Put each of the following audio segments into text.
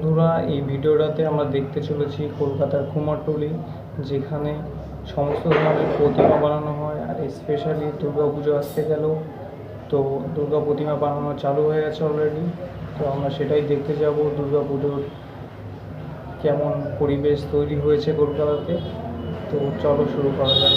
বন্ধুরা, এই ভিডিওটাতে আমরা দেখতে চলেছি কলকাতার কুমারটুলি, যেখানে সমস্ত ধরনের প্রতিমা বানানো হয়। আর স্পেশালি দুর্গাপুজো আসতে গেল, তো দুর্গা প্রতিমা বানানো চালু হয়ে গেছে অলরেডি। তো আমরা সেটাই দেখতে যাব, দুর্গাপুজোর কেমন পরিবেশ তৈরি হয়েছে কলকাতাতে। তো চলো শুরু করা যাক।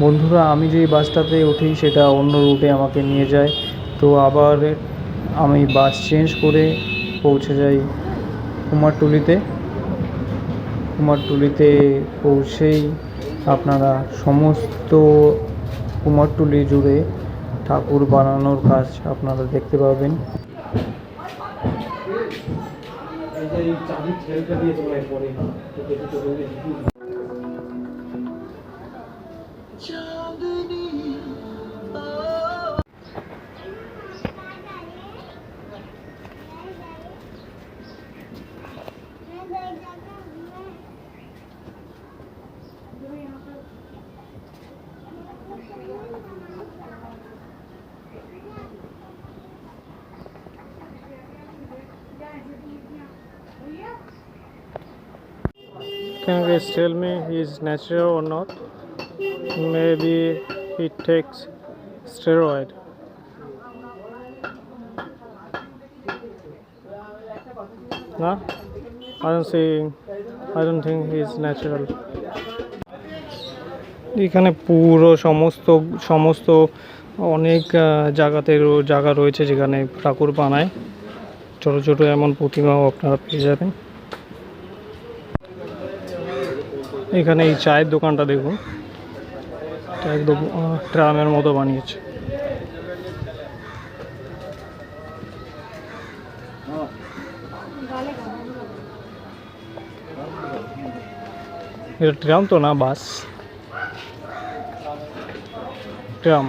বন্ধুরা, আমি যেই বাসটাতে উঠি সেটা অন্য রুটে আমাকে নিয়ে যায়। তো আবার আমি বাস চেঞ্জ করে পৌঁছে যাই কুমারটুলিতে। কুমারটুলিতে পৌঁছেই আপনারা সমস্ত কুমারটুলি জুড়ে ঠাকুর বানানোর কাজ আপনারা দেখতে পাবেন। Can you guys tell me he's natural or not? Maybe he takes steroid. No? I don't think he's natural. এখানে পুরো সমস্ত অনেক জায়গা রয়েছে যেখানে ঠাকুর বানায়। ছোট ছোট এমন প্রতিমাও আপনারা পেয়ে যাবেন। এখানে এই চায়ের দোকানটা দেখুন, একদম ট্রামের মতো বানিয়েছে। এটা ট্রাম তো না, বাস, ট্রাম।